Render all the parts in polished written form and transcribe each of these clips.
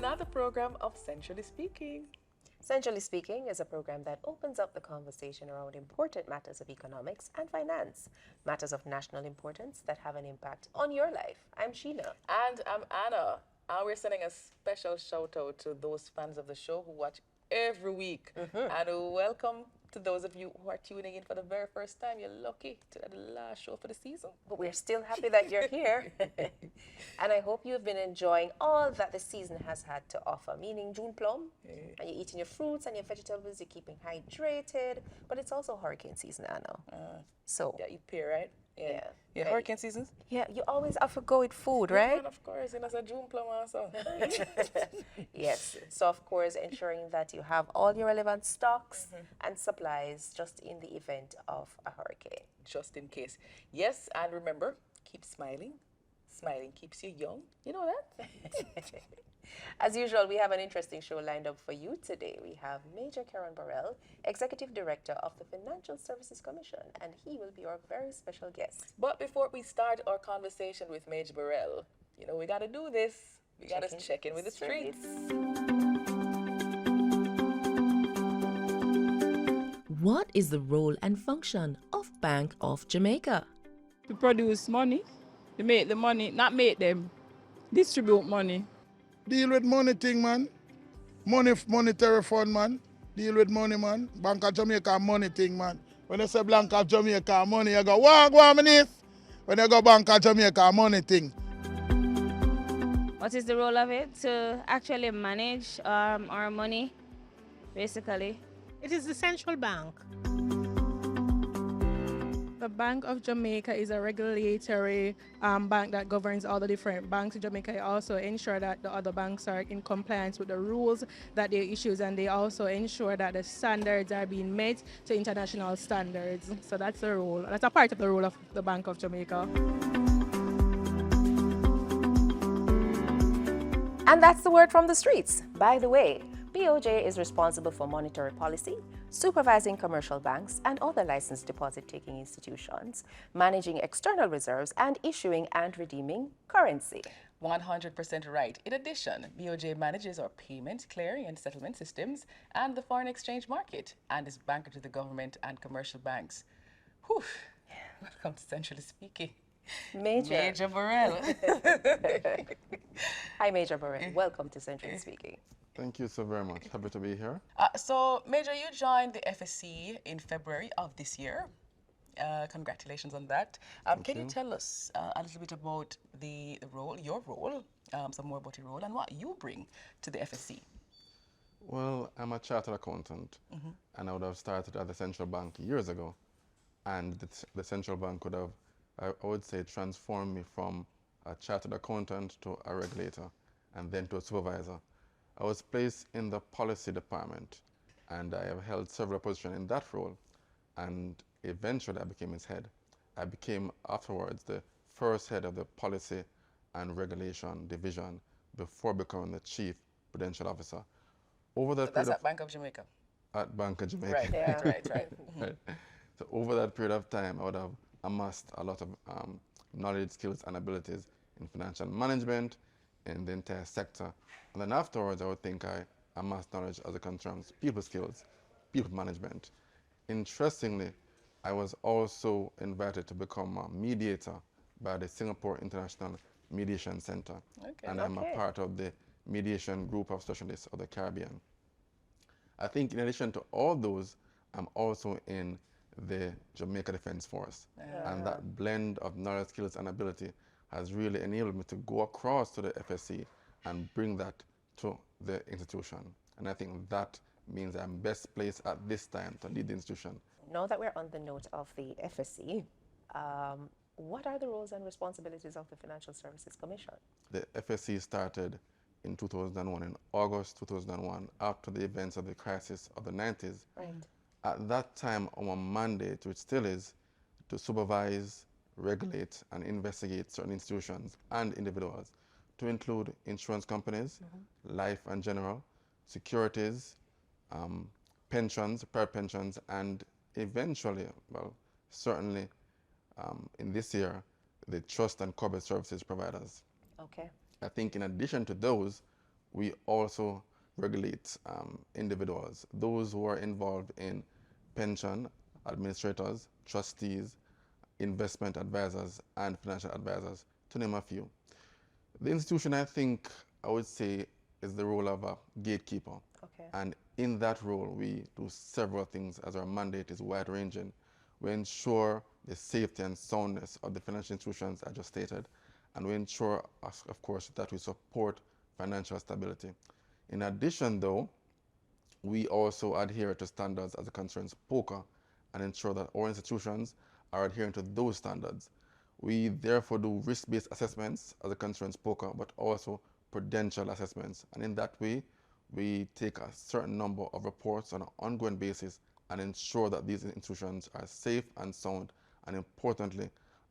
another program of Centrally Speaking. Centrally Speaking is a program that opens up the conversation around important matters of economics and finance, matters of national importance that have an impact on your life. I'm Sheena. And I'm Anna. And we're sending a special shout out to those fans of the show who watch every week. And welcome to those of you who are tuning in for the very first time. You're lucky to the last show for the season. But we're still happy that you're here. And I hope you've been enjoying all that the season has had to offer, meaning June plum. And you're eating your fruits and your vegetables, you're keeping hydrated. But it's also hurricane season, Anna. Yeah, eat pear, right? Yeah. Yeah, Right. hurricane seasons? Yeah, you always have to go with food, Yeah, right? man, of course. And as a June plum also. Yes. So, of course, ensuring that you have all your relevant stocks and supplies just in the event of a hurricane. Just in case. Yes, and remember, keep smiling. Smiling keeps you young. You know that? As usual, we have an interesting show lined up for you today. We have Major Keron Burrell, Executive Director of the Financial Services Commission, and he will be our very special guest. But before we start our conversation with Major Burrell, you know, we got to do this. We got to check in with the streets. What is the role and function of Bank of Jamaica? To produce money, to make the money, not make them, distribute money. Deal with money thing, man. Monetary fund, man. Deal with money, man. Bank of Jamaica money thing, man. When you say Bank of Jamaica money, you go, wow, go on, minis. When you go Bank of Jamaica money thing. What is the role of it? To actually manage our money, basically. It is the central bank. The Bank of Jamaica is a regulatory bank that governs all the different banks in Jamaica. It also ensure that the other banks are in compliance with the rules that they issue, and they also ensure that the standards are being met to international standards. So that's the role. That's a part of the role of the Bank of Jamaica. And that's the word from the streets. By the way, BOJ is responsible for monetary policy, supervising commercial banks and other licensed deposit-taking institutions, managing external reserves, and issuing and redeeming currency. 100% right. In addition, BOJ manages our payment, clearing, and settlement systems and the foreign exchange market and is banker to the government and commercial banks. Whew. Welcome to Centrally Speaking. Major Burrell. Hi, Major Burrell. Welcome to Centrally Speaking. Thank you so very much. Happy to be here. So, Major, you joined the FSC in February of this year. Congratulations on that. Can you tell us a little bit about the role, your role, some more about your role, and what you bring to the FSC? Well, I'm a chartered accountant, and I would have started at the central bank years ago. And the central bank would have, I would say, transformed me from a chartered accountant to a regulator, and then to a supervisor. I was placed in the policy department, and I have held several positions in that role, and eventually I became its head. I became afterwards the first head of the policy and regulation division before becoming the chief prudential officer. Over that That's at Bank of Jamaica. At Bank of Jamaica. Right, Yeah. right. Right. So over that period of time, I would have amassed a lot of knowledge, skills, and abilities in financial management in the entire sector. And then afterwards, I would think I amassed knowledge as it concerns people skills, people management. Interestingly, I was also invited to become a mediator by the Singapore International Mediation Center. And I'm a part of the mediation group of specialists of the Caribbean. I think in addition to all those, I'm also in the Jamaica Defense Force. And that blend of knowledge, skills, and ability has really enabled me to go across to the FSC and bring that to the institution. And I think that means I'm best placed at this time to lead the institution. Now that we're on the note of the FSC, what are the roles and responsibilities of the Financial Services Commission? The FSC started in 2001, in August 2001, after the events of the crisis of the 90s. Right. At that time, our mandate, which still is, to supervise, regulate, and investigate certain institutions and individuals, to include insurance companies, life and general, securities, pensions, private pensions, and eventually, well, certainly in this year, the trust and corporate services providers. Okay. I think in addition to those, we also regulate individuals, those who are involved in pension administrators, trustees, investment advisors, and financial advisors, to name a few. The institution, I think, I would say, is the role of a gatekeeper. Okay. And in that role, we do several things as our mandate is wide-ranging. We ensure the safety and soundness of the financial institutions I just stated, and we ensure, of course, that we support financial stability. In addition, though, we also adhere to standards as it concerns poker and ensure that our institutions are adhering to those standards. We therefore do risk-based assessments as it concerns poker, but also prudential assessments. And in that way, we take a certain number of reports on an ongoing basis and ensure that these institutions are safe and sound, and importantly,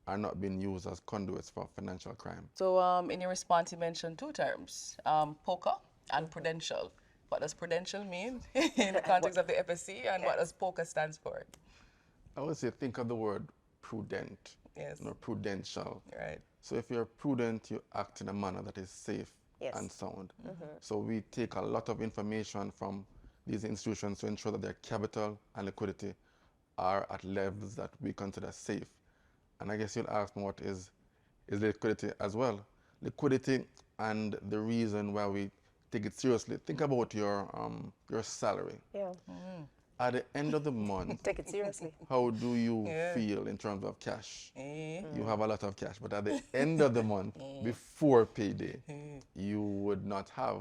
are not being used as conduits for financial crime. So in your response, you mentioned two terms, poker and prudential. What does prudential mean in the context of the FSC, and what does poker stands for? I would say think of the word prudent, Yes. prudential. Right. So if you're prudent, you act in a manner that is safe and sound. So we take a lot of information from these institutions to ensure that their capital and liquidity are at levels that we consider safe. And I guess you'll ask me what is liquidity as well. Liquidity, and the reason why we take it seriously. Think about your salary. Yeah. At the end of the month, Take it seriously. how do you feel in terms of cash? You have a lot of cash, but at the end of the month, before payday, you would not have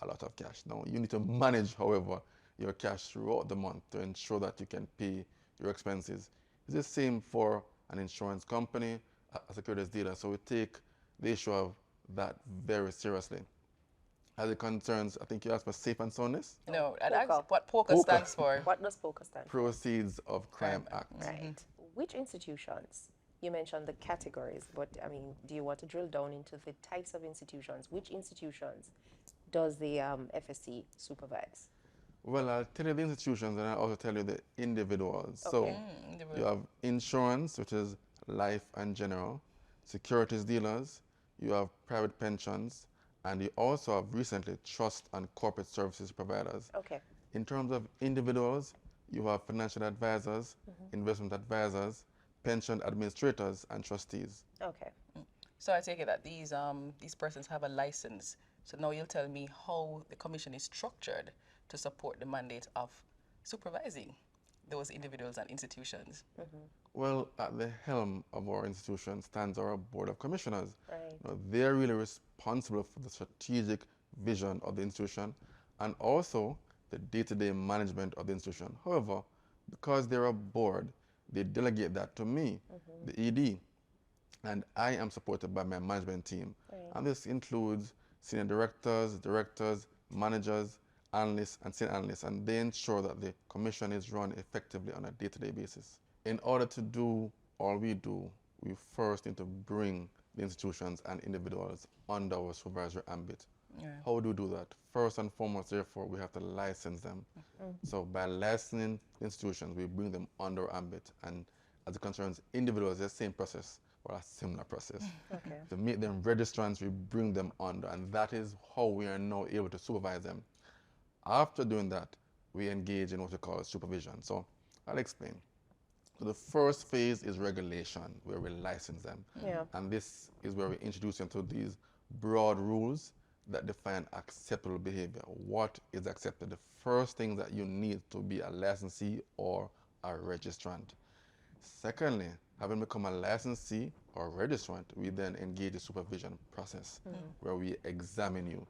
a lot of cash. Now, you need to manage, however, your cash throughout the month to ensure that you can pay your expenses. It's the same for an insurance company, a securities dealer. So we take the issue of that very seriously. As it concerns, I think you asked for safe and soundness? No, and ask what poker stands for. What does poker stand for? Proceeds of Crime Act. Right. Which institutions? You mentioned the categories, but I mean, do you want to drill down into the types of institutions? Which institutions does the FSC supervise? Well, I'll tell you the institutions, and I'll also tell you the individuals. So you have insurance, which is life and general, securities dealers, you have private pensions, and you also have recently trust and corporate services providers. Okay. In terms of individuals, you have financial advisors, investment advisors, pension administrators, and trustees. Okay. So I take it that these persons have a license. So now you'll tell me how the commission is structured to support the mandate of supervising those individuals and institutions. Well, at the helm of our institution stands our board of commissioners. Right. They're really responsible for the strategic vision of the institution and also the day-to-day management of the institution. However, because they're a board, they delegate that to me, the ED, and I am supported by my management team. And this includes senior directors, managers, analysts, and senior analysts, and they ensure that the commission is run effectively on a day-to-day basis. In order to do all we do, we first need to bring the institutions and individuals under our supervisory ambit. How do we do that? First and foremost, therefore, we have to license them. So by licensing institutions, we bring them under our ambit. And as it concerns individuals, it's the same process, or a similar process. To make them registrants, we bring them under, and that is how we are now able to supervise them. After doing that, we engage in what we call supervision. So I'll explain. So the first phase is regulation, where we license them. And this is where we introduce them to these broad rules that define acceptable behavior. What is accepted? The first thing that you need to be a licensee or a registrant. Secondly, having become a licensee or registrant, we then engage the supervision process where we examine you.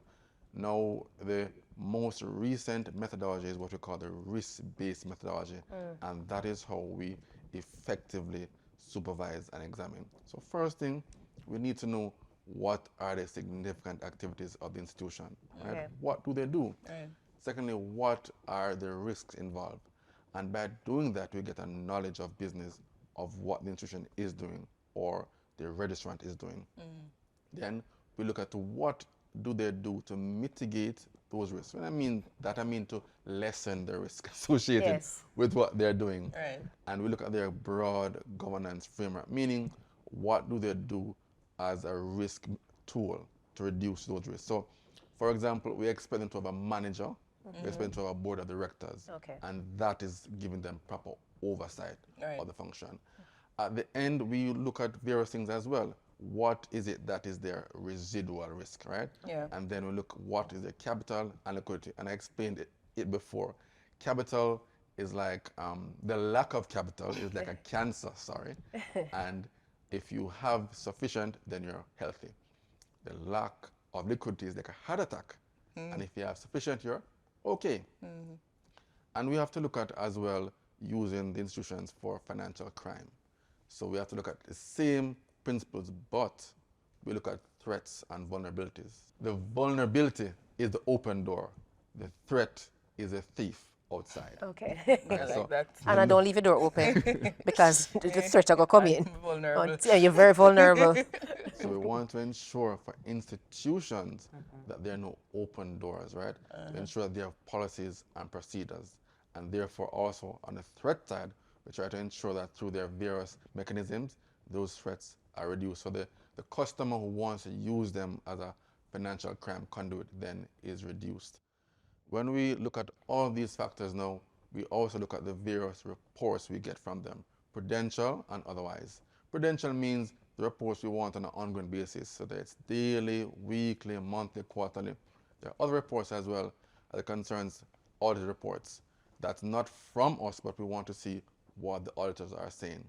Now, the most recent methodology is what we call the risk-based methodology, and that is how we effectively supervise and examine. So first thing, we need to know what are the significant activities of the institution. Right? What do they do? Secondly, what are the risks involved? And by doing that, we get a knowledge of business of what the institution is doing or the registrant is doing. Then we look at what do they do to mitigate those risks. When I mean that, I mean to lessen the risk associated with what they're doing. And we look at their broad governance framework, meaning what do they do as a risk tool to reduce those risks. So, for For example, we expect them to have a manager, we expect them to have a board of directors, Okay. and that is giving them proper oversight Right. of the function. At the end, we look at various things as well. What is it that is their residual risk, right? Yeah. And then we look what is their capital and liquidity. And I explained it before. Capital is like, the lack of capital is like a cancer, sorry. And if you have sufficient, then you're healthy. The lack of liquidity is like a heart attack. And if you have sufficient, you're okay. And we have to look at as well using the institutions for financial crime. So we have to look at the same principles, but we look at threats and vulnerabilities. The vulnerability is the open door. The threat is a thief outside. Okay. I like that. And I don't leave the door open because the threats are going to come in. Vulnerable. Yeah, you're very vulnerable. So we want to ensure for institutions that there are no open doors, right? To ensure that they have policies and procedures. And therefore also on the threat side, we try to ensure that through their various mechanisms, those threats are reduced. So the customer who wants to use them as a financial crime conduit then is reduced. When we look at all these factors now, we also look at the various reports we get from them, prudential and otherwise. Prudential means the reports we want on an ongoing basis, so that it's daily, weekly, monthly, quarterly. There are other reports as well that concerns audit reports. That's not from us, but we want to see what the auditors are saying.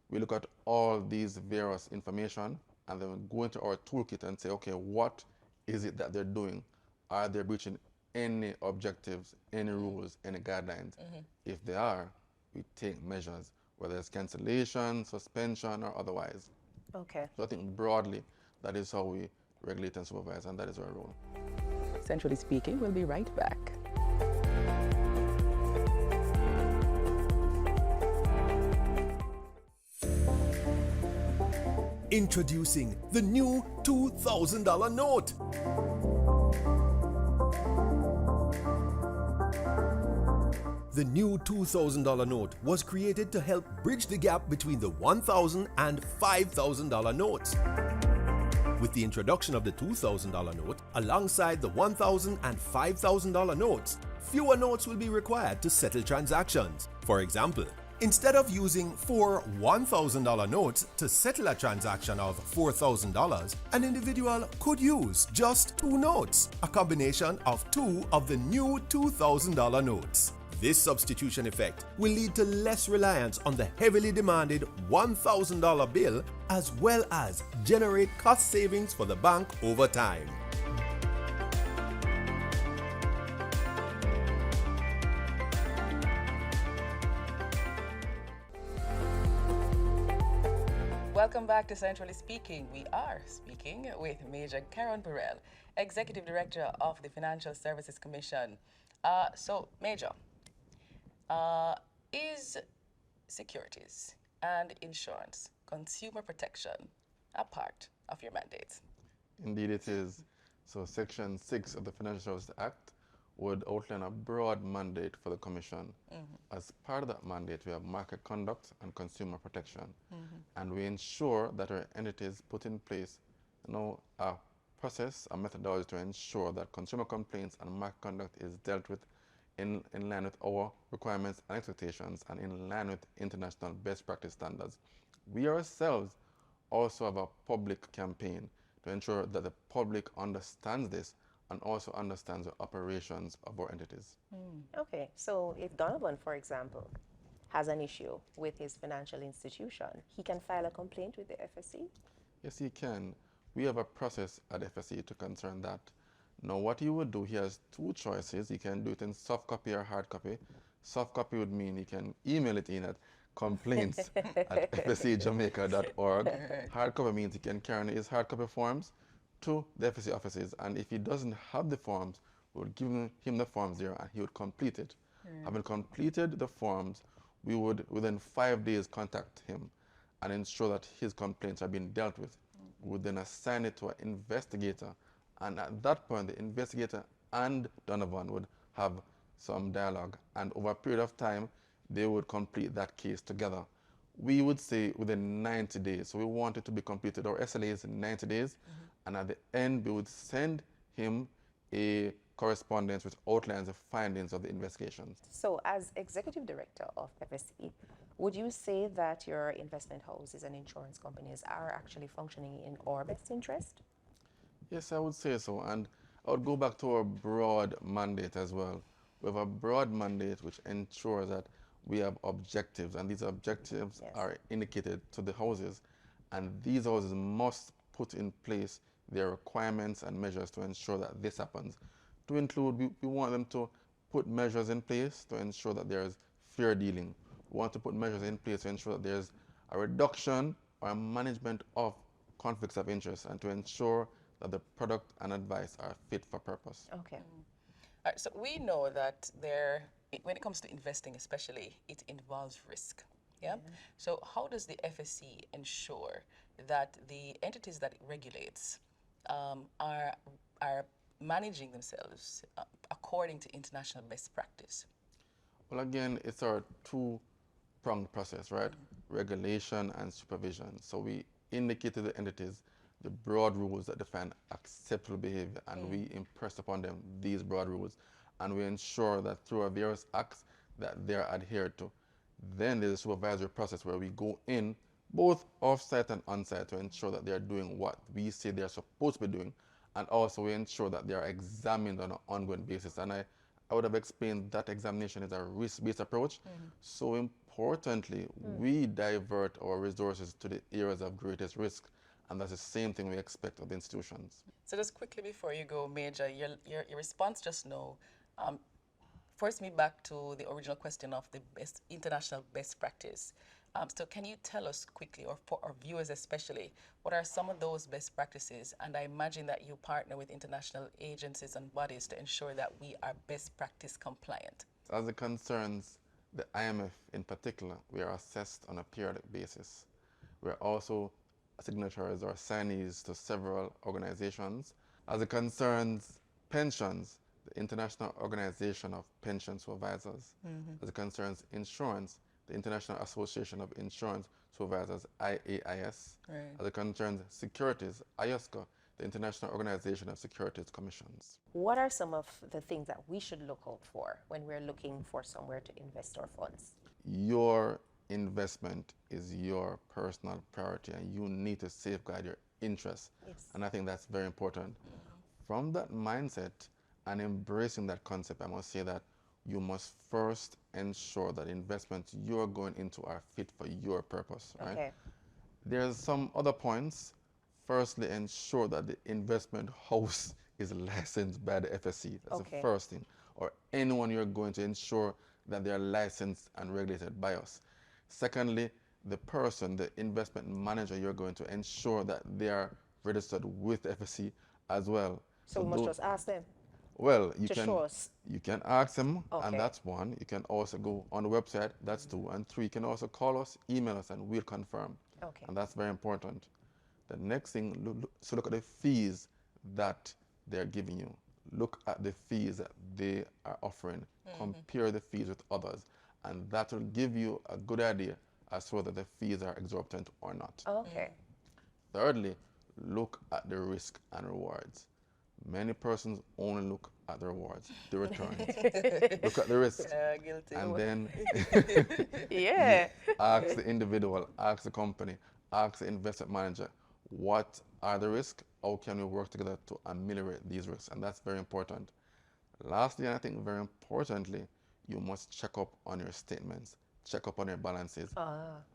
We look at all these various information and then we go into our toolkit and say, okay, what is it that they're doing? Are they breaching any objectives, any rules, any guidelines? If they are, we take measures, whether it's cancellation, suspension, or otherwise. Okay. So I think broadly, that is how we regulate and supervise, and that is our role. Centrally speaking, we'll be right back. Introducing the new $2,000 note. The new $2,000 note was created to help bridge the gap between the $1,000 and $5,000 notes. With the introduction of the $2,000 note alongside the $1,000 and $5,000 notes, fewer notes will be required to settle transactions. For example, instead of using 4 $1,000 notes to settle a transaction of $4,000, an individual could use just 2 notes, a combination of 2 of the new $2,000 notes. This substitution effect will lead to less reliance on the heavily demanded $1,000 bill, as well as generate cost savings for the bank over time. Welcome back to Centrally Speaking. We are speaking with Major Keron Burrell, Executive Director of the Financial Services Commission. So, Major, is securities and insurance, consumer protection, a part of your mandate? Indeed it is. So Section 6 of the Financial Services Act would outline a broad mandate for the Commission. As part of that mandate, we have market conduct and consumer protection. And we ensure that our entities put in place a process, a methodology to ensure that consumer complaints and market conduct is dealt with in line with our requirements and expectations and in line with international best practice standards. We ourselves also have a public campaign to ensure that the public understands this and also understands the operations of our entities. Okay, so if Donovan, for example, has an issue with his financial institution, he can file a complaint with the FSC? Yes, he can. We have a process at FSC to concern that. Now, what he would do, he has 2 choices. He can do it in soft copy or hard copy. Soft copy would mean he can email it in at complaints@fscjamaica.org. Hard copy means he can carry his hard copy forms to the FSC offices, and if he doesn't have the forms, we would give him the forms there and he would complete it. Having completed the forms, we would within 5 days contact him and ensure that his complaints are being dealt with. We would then assign it to an investigator, and at that point the investigator and Donovan would have some dialogue, and over a period of time they would complete that case together. We would say within 90 days, so we want it to be completed. Our SLA is in 90 days, and at the end we would send him a correspondence which outlines the findings of the investigations. So, as Executive Director of FSC, would you say that your investment houses and insurance companies are actually functioning in our best interest? Yes, I would say so. And I would go back to our broad mandate as well. We have a broad mandate which ensures that we have objectives, and these objectives are indicated to the houses. And these houses must put in place their requirements and measures to ensure that this happens. To include, we want them to put measures in place to ensure that there is fair dealing. We want to put measures in place to ensure that there's a reduction or a management of conflicts of interest, and to ensure that the product and advice are fit for purpose. Okay. So we know that when it comes to investing especially, it involves risk. Yeah. So how does the FSC ensure that the entities that it regulates are managing themselves according to international best practice? Well, again, it's our two-pronged process, right? Regulation and supervision. So we indicate to the entities the broad rules that define acceptable behavior, and we impress upon them these broad rules, and we ensure that through our various acts that they're adhered to. Then there's a supervisory process where we go in both off-site and on-site to ensure that they're doing what we say they're supposed to be doing, and also we ensure that they are examined on an ongoing basis. And I would have explained that examination is a risk-based approach. So importantly, we divert our resources to the areas of greatest risk, and that's the same thing we expect of the institutions. So just quickly before you go, Major, your response just now forced me back to the original question of the international best practice. So can you tell us quickly, or for our viewers especially, what are some of those best practices? And I imagine that you partner with international agencies and bodies to ensure that we are best practice compliant. As it concerns the IMF in particular, we are assessed on a periodic basis. We are also signatories or signees to several organizations. As it concerns pensions, the International Organization of Pension Supervisors. As it concerns insurance, the International Association of Insurance Supervisors, IAIS. As it concerns securities, IOSCO, the International Organization of Securities Commissions. What are some of the things that we should look out for when we're looking for somewhere to invest our funds? Your investment is your personal priority, and you need to safeguard your interests. And I think that's very important. From that mindset and embracing that concept, I must say that you must first ensure that investments you're going into are fit for your purpose, right? There's some other points. Firstly, ensure that the investment house is licensed by the FSC. That's the first thing. Or anyone you're going to ensure that they're licensed and regulated by us. Secondly, the person, the investment manager, you're going to ensure that they are registered with the FSC as well. So we must just ask them? Well, you can ask them, and that's one. You can also go on the website, that's two. And three, you can also call us, email us, and we'll confirm. And that's very important. The next thing, look at the fees that they're giving you. Look at the fees that they are offering. Compare the fees with others. And that will give you a good idea as to whether the fees are exorbitant or not. Thirdly, look at the risk and rewards. Many persons only look at the rewards, the returns. Look at the risk. Guilty. And then ask the individual, ask the company, ask the investment manager, what are the risks? How can we work together to ameliorate these risks? And that's very important. Lastly, and I think very importantly, you must check up on your statements, check up on your balances,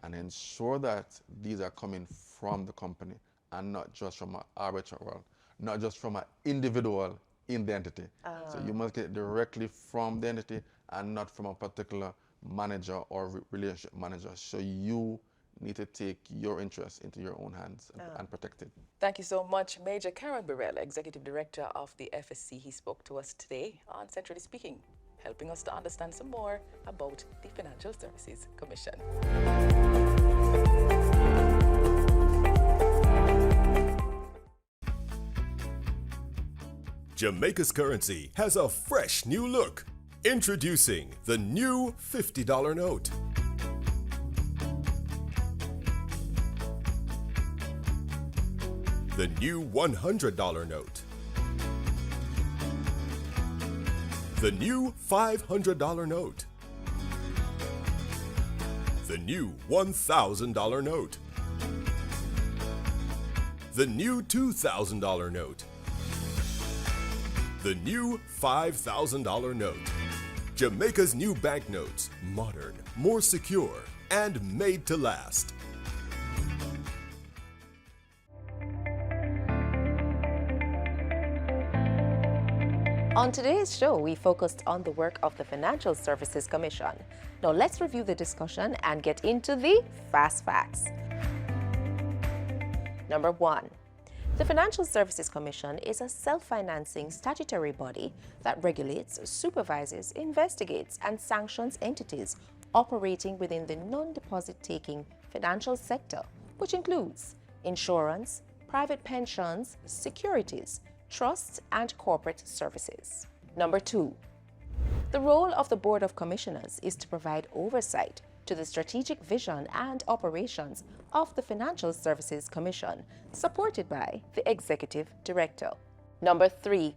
and ensure that these are coming from the company and not just from an arbitral, not just from an individual in the entity. So you must get it directly from the entity and not from a particular manager or relationship manager. So you need to take your interests into your own hands and protect it. Thank you so much, Major Keron Burrell, Executive Director of the FSC. He spoke to us today on Centrally Speaking, helping us to understand some more about the Financial Services Commission. Jamaica's currency has a fresh new look. Introducing the new $50 note. The new $100 note. The new $500 note. The new $1,000 note. The new $2,000 note. The new $5,000 note. Jamaica's new banknotes, modern, more secure, and made to last. On today's show, we focused on the work of the Financial Services Commission. Now let's review the discussion and get into the fast facts. Number 1. The Financial Services Commission is a self-financing statutory body that regulates, supervises, investigates, and sanctions entities operating within the non-deposit-taking financial sector, which includes insurance, private pensions, securities, trusts, and corporate services. Number 2. The role of the Board of Commissioners is to provide oversight to the strategic vision and operations of the Financial Services Commission, supported by the Executive Director. Number 3.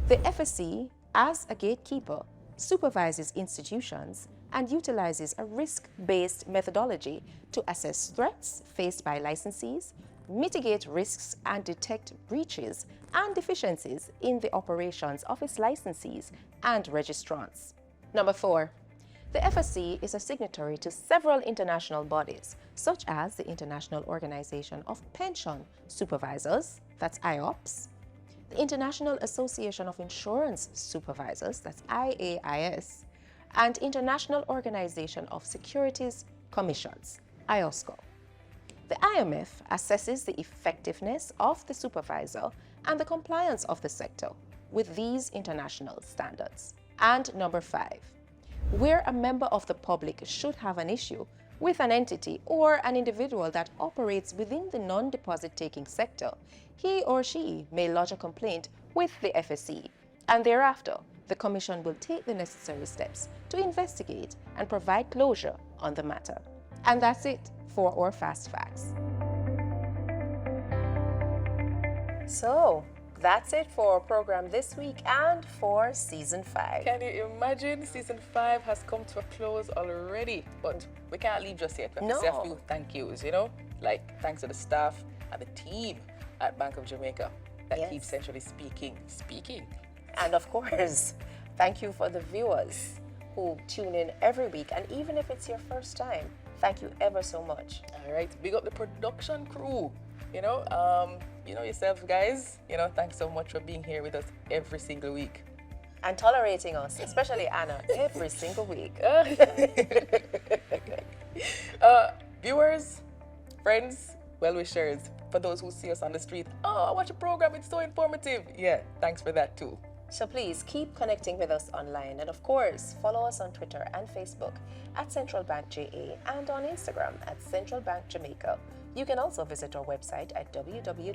The FSC, as a gatekeeper, supervises institutions and utilizes a risk-based methodology to assess threats faced by licensees, mitigate risks, and detect breaches and deficiencies in the operations of its licensees and registrants. Number 4. The FSC is a signatory to several international bodies, such as the International Organization of Pension Supervisors, that's IOPS, the International Association of Insurance Supervisors, that's IAIS, and International Organization of Securities Commissions, IOSCO. The IMF assesses the effectiveness of the supervisor and the compliance of the sector with these international standards. And number 5, where a member of the public should have an issue with an entity or an individual that operates within the non-deposit taking sector, he or she may lodge a complaint with the FSC, and thereafter the Commission will take the necessary steps to investigate and provide closure on the matter. And that's it for our Fast Facts. So, that's it for our program this week and for Season 5. Can you imagine? Season 5 has come to a close already, but we can't leave just yet. We have to say a few thank yous, you know? Like, thanks to the staff and the team at Bank of Jamaica that keeps Centrally speaking. And of course, thank you for the viewers who tune in every week. And even if it's your first time, thank you ever so much. All right, big up the production crew. You know yourselves, guys. Thanks so much for being here with us every single week. And tolerating us, especially Anna, every single week. Viewers, friends, well-wishers, for those who see us on the street, oh, I watch a program, it's so informative. Yeah, thanks for that too. So please keep connecting with us online, and of course, follow us on Twitter and Facebook at Central Bank JA and on Instagram at Central Bank Jamaica. You can also visit our website at www.boj.org.jm.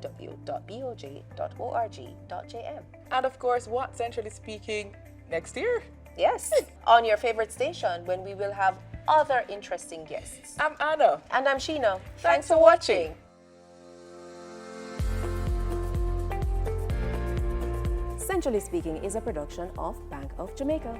And of course, what Centrally Speaking next year? Yes, on your favorite station when we will have other interesting guests. I'm Anna. And I'm Sheena. Thanks for watching. Centrally Speaking is a production of Bank of Jamaica.